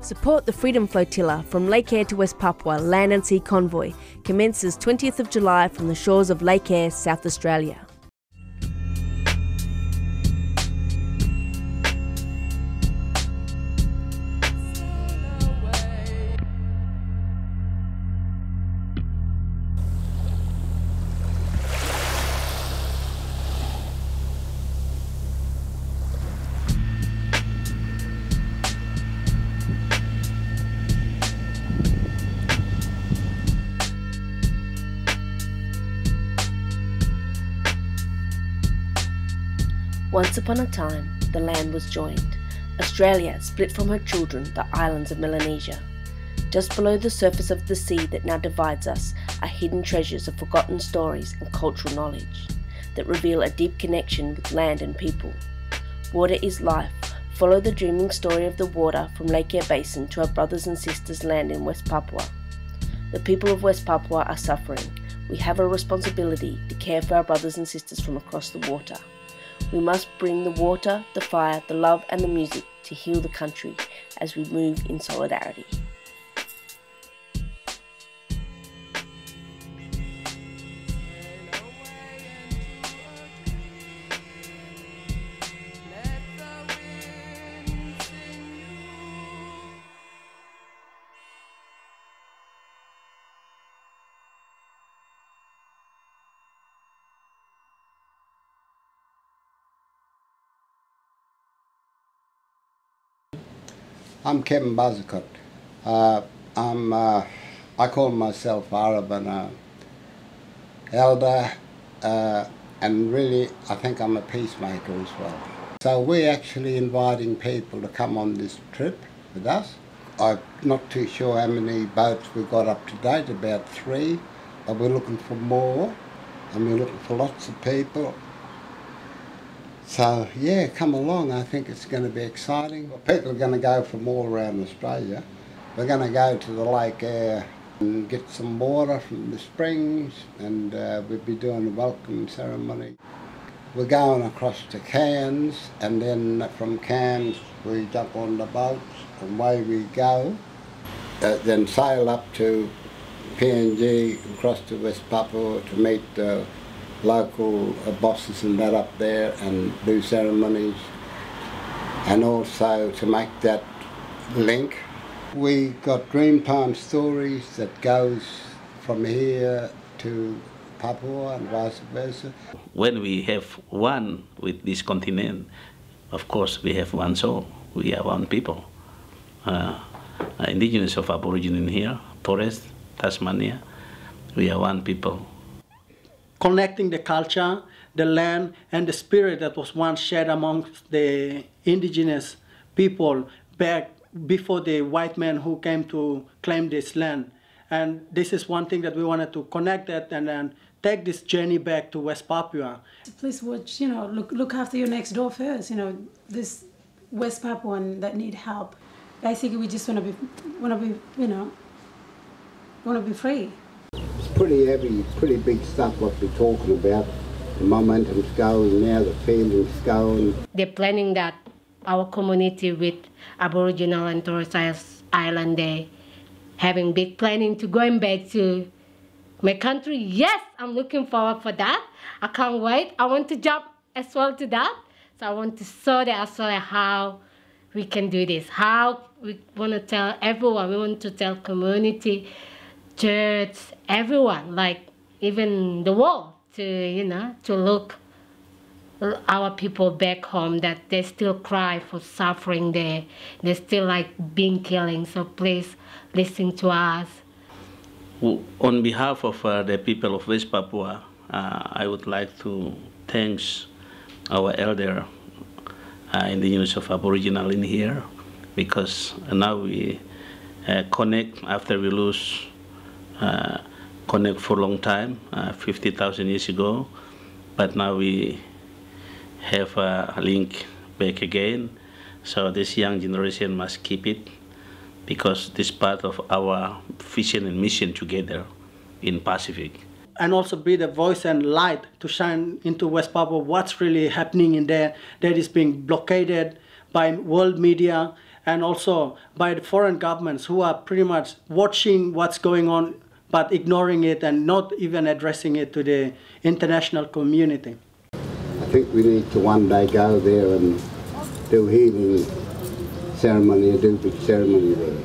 Support the Freedom Flotilla from Lake Eyre to West Papua Land and Sea convoy commences 20th of July from the shores of Lake Eyre, South Australia. Once upon a time, the land was joined. Australia split from her children the islands of Melanesia. Just below the surface of the sea that now divides us are hidden treasures of forgotten stories and cultural knowledge that reveal a deep connection with land and people. Water is life. Follow the dreaming story of the water from Lake Eyre Basin to our brothers and sisters' land in West Papua. The people of West Papua are suffering. We have a responsibility to care for our brothers and sisters from across the water. We must bring the water, the fire, the love and the music to heal the country as we move in solidarity. I'm Kevin Buzzicott. I call myself Arab and elder, and really I think I'm a peacemaker as well. So we're actually inviting people to come on this trip with us. I'm not too sure how many boats we've got up to date, about 3, but we're looking for more, and we're looking for lots of people. So yeah, come along, I think it's going to be exciting. People are going to go from all around Australia. We're going to go to the Lake Eyre and get some water from the springs, and we'll be doing a welcome ceremony. We're going across to Cairns, and then from Cairns we jump on the boats and away we go. Then sail up to PNG, across to West Papua to meet the local bosses and that up there and do ceremonies, and also to make that link. We got Dreamtime Stories that goes from here to Papua and vice versa. When we have one with this continent, of course we have one soul. We are one people. Indigenous of Aborigine in here, Torres, Tasmania, we are one people. Connecting the culture, the land, and the spirit that was once shared amongst the indigenous people back before the white men who came to claim this land. And this is one thing that we wanted to connect that and then take this journey back to West Papua. Please watch, look after your next door first. This West Papuan that need help. Basically, we just want to be free. It's pretty heavy, pretty big stuff what we're talking about. The momentum's going now, the feeling's going. They're planning that our community with Aboriginal and Torres Island, they having big planning to going back to my country. Yes, I'm looking forward for that. I can't wait. I want to jump as well to that. So I want to show that as well how we can do this. How we want to tell everyone. We want to tell community, church, everyone, like even the world, to look our people back home that they still cry for suffering there. They still like being killing. So please listen to us. On behalf of the people of West Papua, I would like to thank our elder, indigenous of Aboriginal in here, because now we connect after we lose connect for a long time, 50,000 years ago, but now we have a link back again. So this young generation must keep it, because this part of our vision and mission together in Pacific. And also be the voice and light to shine into West Papua what's really happening in there that is being blockaded by world media and also by the foreign governments who are pretty much watching what's going on but ignoring it and not even addressing it to the international community. I think we need to one day go there and do healing ceremony, a big ceremony there.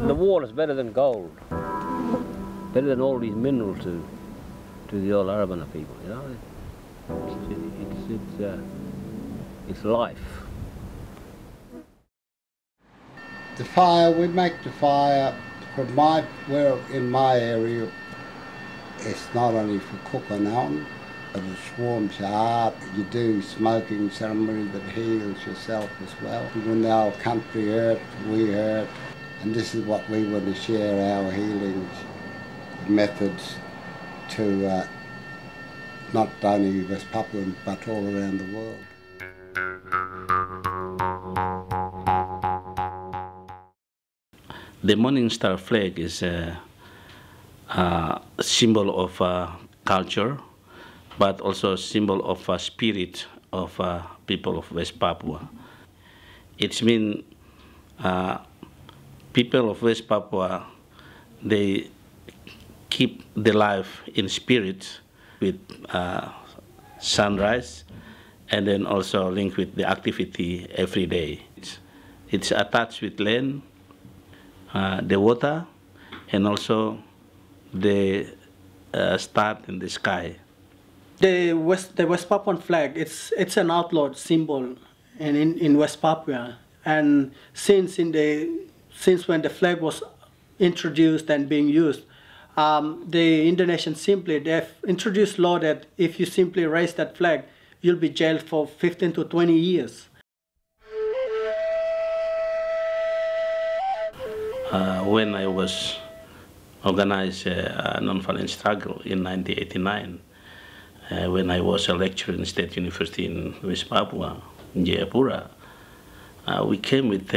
The water's better than gold, better than all these minerals to the old Arabana people, you know. It's life. The fire, we make the fire from in my area, it's not only for cooking on, but it warms your heart. You do smoking ceremony that heals yourself as well. When the whole country hurt, we hurt. And this is what we want to share, our healing methods to not only West Papua but all around the world. The Morning Star flag is a symbol of culture, but also a symbol of spirit of people of West Papua. It means people of West Papua, they keep the life in spirit with sunrise, and then also linked with the activity every day. It's attached with land, the water, and also the star in the sky. The West Papuan flag, it's an outlawed symbol in West Papua, and since when the flag was introduced and being used, the Indonesians they've introduced law that if you simply raise that flag, you'll be jailed for 15 to 20 years. When I was organized a non-violent struggle in 1989, when I was a lecturer in State University in West Papua, in Jayapura, we came with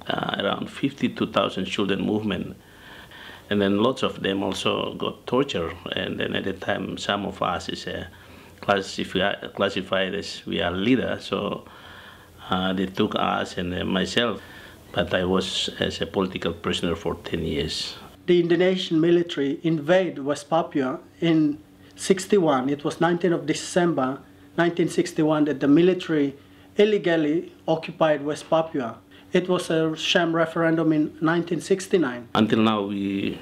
around 52,000 children movement, and then lots of them also got tortured. And then at the time, some of us is classified as we are leaders, so they took us and myself. But I was as a political prisoner for 10 years. The Indonesian military invaded West Papua in 1961. It was 19th of December 1961 that the military illegally occupied West Papua. It was a sham referendum in 1969. Until now, we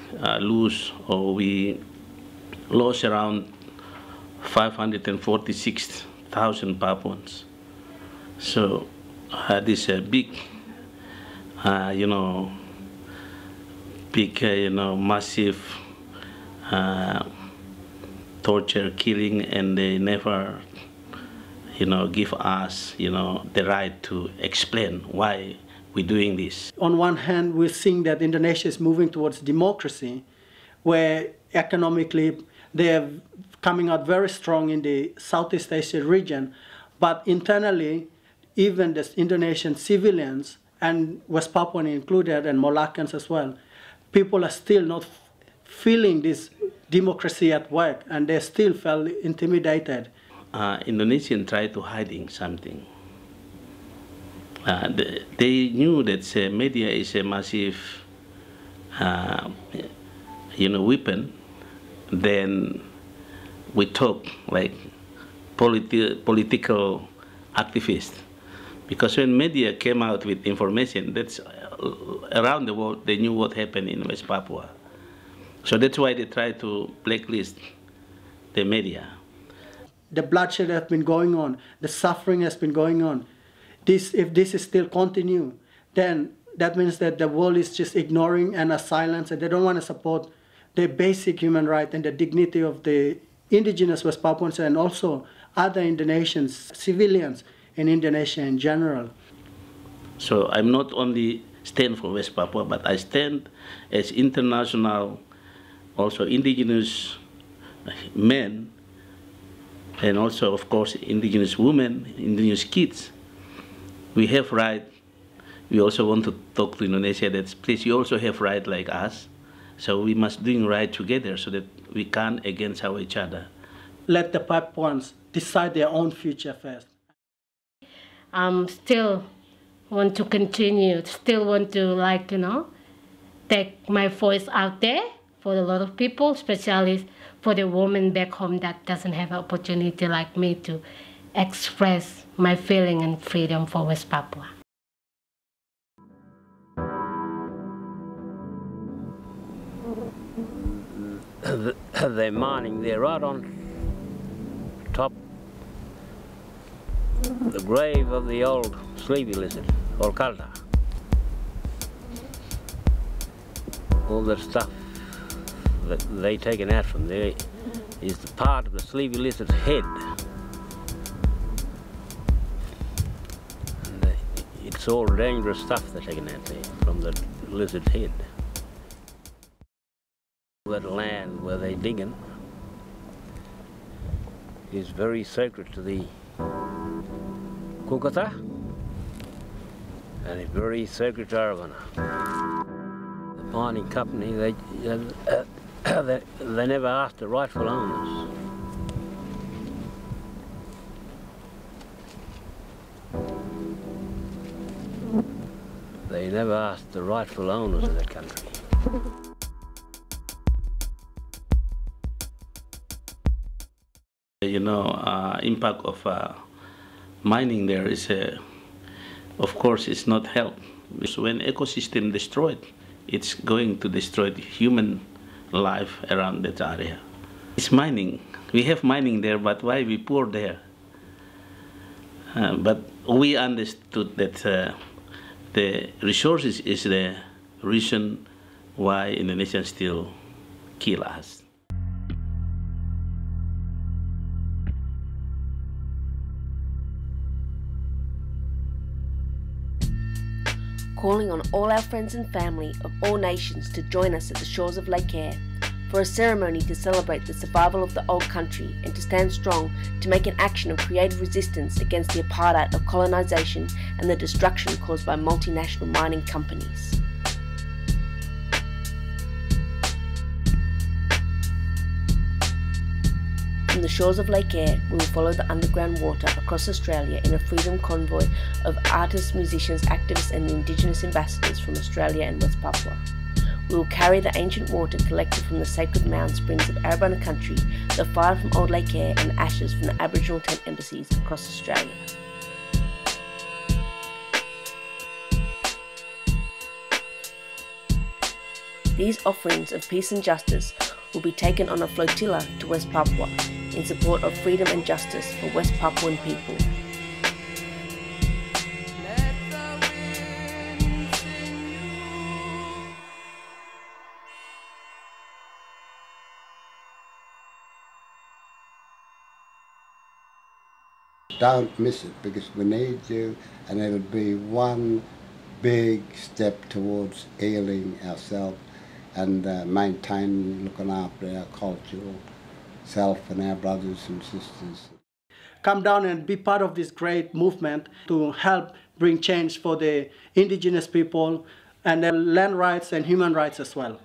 lost around 546,000 Papuans. So this big, massive torture, killing, and they never, give us, the right to explain why we're doing this. On one hand, we're seeing that Indonesia is moving towards democracy, where economically they're coming out very strong in the Southeast Asia region, but internally, even the Indonesian civilians, and West Papuan included, and Moluccans as well, people are still not feeling this democracy at work, and they still felt intimidated. Indonesians try to hiding something. They knew that media is a massive, weapon. Then we talk like political activists. Because when media came out with information, that's around the world, they knew what happened in West Papua. So that's why they try to blacklist the media. The bloodshed has been going on, the suffering has been going on. If this is still continue, then that means that the world is just ignoring and are silent, and they don't want to support the basic human right and the dignity of the indigenous West Papuans and also other Indonesians, civilians in Indonesia in general. So I'm not only stand for West Papua, but I stand as international, also indigenous men, and also, of course, indigenous women, indigenous kids. We have right. We also want to talk to Indonesia that, please, you also have right like us. So we must doing right together so that we can against each other. let the Papuans decide their own future first. Still want to continue, still want to take my voice out there for a lot of people, especially for the women back home that doesn't have an opportunity like me to express my feeling and freedom for West Papua. They're mining there right on top the grave of the old sleepy lizard, old Kalta. All that stuff that they taken out from there is the part of the sleepy lizard's head. And it's all dangerous stuff they're taking out there from the lizard's head. That land where they're digging is very sacred to the Kukata, and it's very sacred to Aravana. The mining company, they never asked the rightful owners. They never asked the rightful owners of that country. Impact of mining there is, of course, it's not help. So when ecosystem destroyed, it's going to destroy the human life around that area. It's mining. We have mining there, but why we poor there? But we understood that the resources is the reason why Indonesians still kill us. Calling on all our friends and family of all nations to join us at the shores of Lake Eyre for a ceremony to celebrate the survival of the old country and to stand strong to make an action of creative resistance against the apartheid of colonisation and the destruction caused by multinational mining companies. From the shores of Lake Eyre, we will follow the underground water across Australia in a freedom convoy of artists, musicians, activists and Indigenous ambassadors from Australia and West Papua. We will carry the ancient water collected from the sacred mound springs of Arabana country, the fire from old Lake Eyre and the ashes from the Aboriginal tent embassies across Australia. These offerings of peace and justice will be taken on a flotilla to West Papua in support of freedom and justice for West Papuan people. Don't miss it because we need you, and it'll be one big step towards healing ourselves and maintaining, looking after our cultural self and our brothers and sisters. Come down and be part of this great movement to help bring change for the indigenous people and their land rights and human rights as well.